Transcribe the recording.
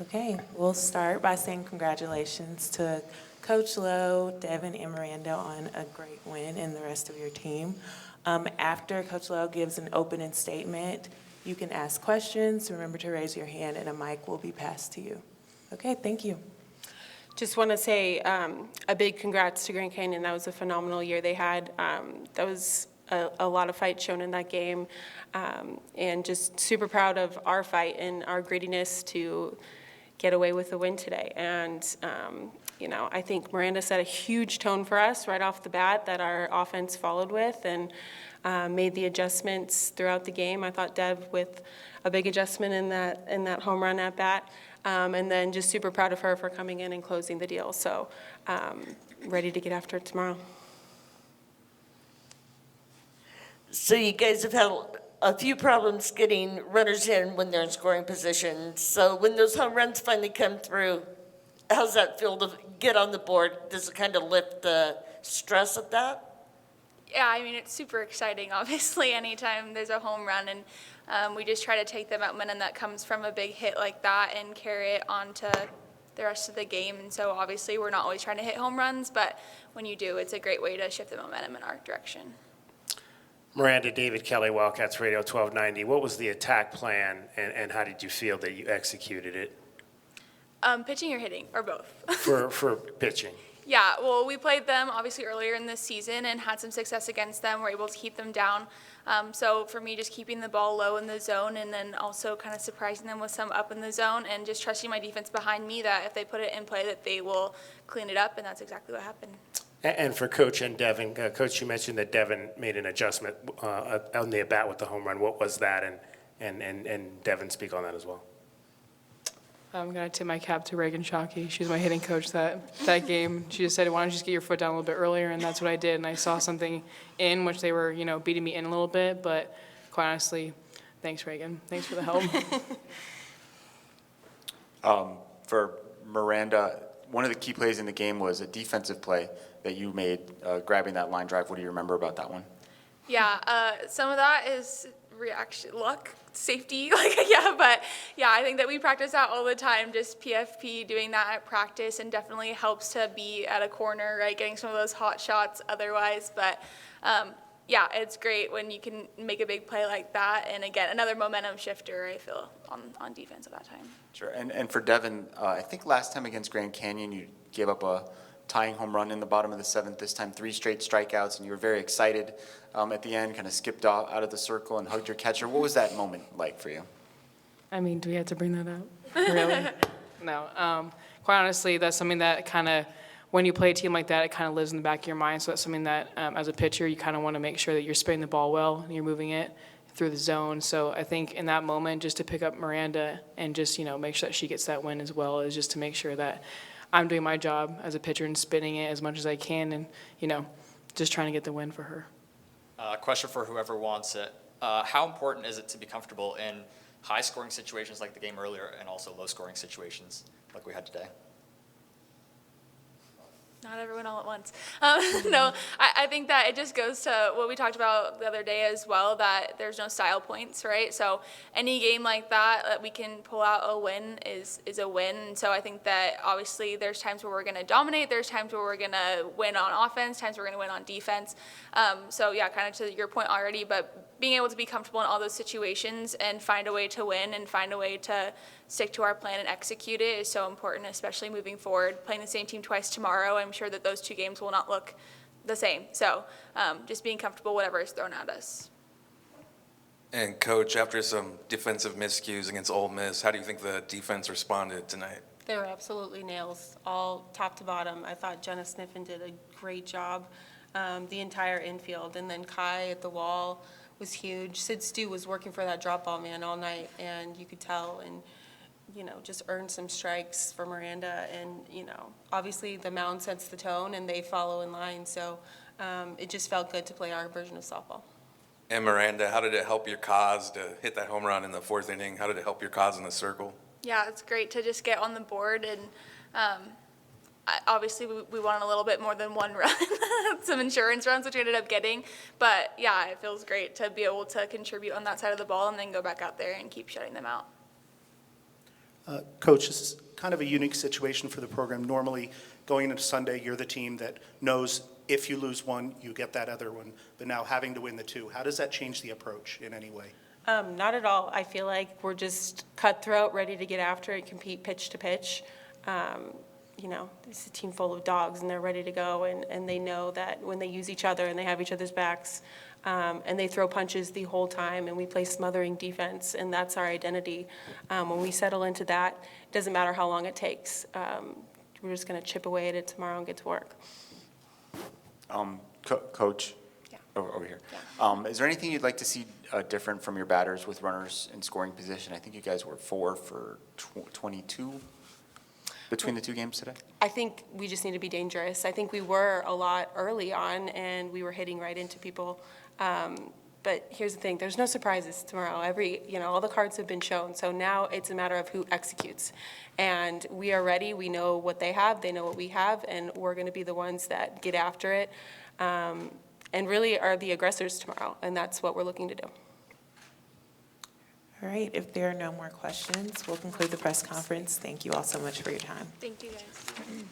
Okay, we'll start by saying congratulations to Coach Lowe, Devin, and Miranda on a great win and the rest of your team. After Coach Lowe gives an opening statement, you can ask questions. Remember to raise your hand and a mic will be passed to you. Okay, thank you. Just want to say a big congrats to Grand Canyon. That was a phenomenal year they had. That was a lot of fight shown in that game, and just super proud of our fight and our grittiness to get away with the win today. And I think Miranda set a huge tone for us right off the bat that our offense followed with, and made the adjustments throughout the game. I thought Dev with a big adjustment in that home run at bat, and then just super proud of her for coming in and closing the deal. So ready to get after it tomorrow. So you guys have had a few problems getting runners in when they're in scoring position. So when those home runs finally come through, how's that feel to get on the board? Does it kind of lift the stress of that? Yeah, I mean, it's super exciting, obviously, anytime there's a home run. And we just try to take the momentum that comes from a big hit like that and carry it on to the rest of the game. And so obviously we're not always trying to hit home runs, but when you do, it's a great way to shift the momentum in our direction. Miranda, David Kelly, Wildcats Radio 1290. What was the attack plan, and how did you feel that you executed it? Pitching or hitting, or both? For pitching. Yeah, well, we played them obviously earlier in this season and had some success against them. We're able to keep them down. So for me, just keeping the ball low in the zone and then also kind of surprising them with some up in the zone and just trusting my defense behind me that if they put it in play that they will clean it up, and that's exactly what happened. And for Coach and Devin, Coach, you mentioned that Devin made an adjustment on the at-bat with the home run. What was that? And Devin, speak on that as well. I'm going to tip my cap to Reagan Shockey. She was my hitting coach that game. She just said, why don't you just get your foot down a little bit earlier? And that's what I did. And I saw something in which they were, beating me in a little bit. But quite honestly, thanks, Reagan. Thanks for the help. For Miranda, one of the key plays in the game was a defensive play that you made, grabbing that line drive. What do you remember about that one? Yeah, some of that is reaction, luck, safety, but I think that we practice that all the time, just PFP, doing that at practice, and definitely helps to be at a corner, right, getting some of those hot shots otherwise, but it's great when you can make a big play like that, and again, another momentum shifter, I feel, on defense at that time. Sure, and for Devin, I think last time against Grand Canyon, you gave up a tying home run in the bottom of the seventh, this time 3 straight strikeouts, and you were very excited at the end, kind of skipped out of the circle and hugged your catcher. What was that moment like for you? I mean, do we have to bring that up? Really? No. Quite honestly, that's something that kind of, when you play a team like that, it kind of lives in the back of your mind. So that's something that, as a pitcher, you kind of want to make sure that you're spinning the ball well and you're moving it through the zone. So I think in that moment, just to pick up Miranda and just, make sure that she gets that win as well, is just to make sure that I'm doing my job as a pitcher and spinning it as much as I can and, just trying to get the win for her. Question for whoever wants it. How important is it to be comfortable in high-scoring situations like the game earlier and also low-scoring situations like we had today? Not everyone all at once. No, I think that it just goes to what we talked about the other day as well, that there's no style points, right? So any game like that we can pull out a win is a win. And so I think that obviously there's times where we're going to dominate, there's times where we're going to win on offense, times we're going to win on defense. So kind of to your point already, but being able to be comfortable in all those situations and find a way to win and find a way to stick to our plan and execute it is so important, especially moving forward. Playing the same team twice tomorrow, I'm sure that those 2 games will not look the same. So just being comfortable whatever is thrown at us. And Coach, after some defensive miscues against Ole Miss, how do you think the defense responded tonight? They were absolutely nails, all top to bottom. I thought Jenna Sniffen did a great job, the entire infield. And then Kai at the wall was huge. Sid Stu was working for that drop ball man all night, and you could tell, and just earned some strikes for Miranda. And obviously the mound sets the tone and they follow in line, so it just felt good to play our version of softball. And Miranda, how did it help your cause to hit that home run in the 4th inning? How did it help your cause in the circle? Yeah, it's great to just get on the board, and obviously we wanted a little bit more than 1 run, some insurance runs, which we ended up getting. But it feels great to be able to contribute on that side of the ball and then go back out there and keep shutting them out. Coach, this is kind of a unique situation for the program. Normally, going into Sunday, you're the team that knows if you lose one, you get that other one. But now having to win the two, how does that change the approach in any way? Not at all. I feel like we're just cutthroat, ready to get after it, compete pitch to pitch. You know, it's a team full of dogs, and they're ready to go, and they know that when they use each other and they have each other's backs, and they throw punches the whole time, and we play smothering defense, and that's our identity. When we settle into that, it doesn't matter how long it takes. We're just going to chip away at it tomorrow and get to work. Coach, Yeah. over here. Is there anything you'd like to see different from your batters with runners in scoring position? I think you guys were 4 for 22 between the two games today. I think we just need to be dangerous. I think we were a lot early on, and we were hitting right into people. But here's the thing, there's no surprises tomorrow. All the cards have been shown, so now it's a matter of who executes. And we are ready, we know what they have, they know what we have, and we're gonna be the ones that get after it, and really are the aggressors tomorrow, and that's what we're looking to do. All right, if there are no more questions, we'll conclude the press conference. Thank you all so much for your time. Thank you, guys.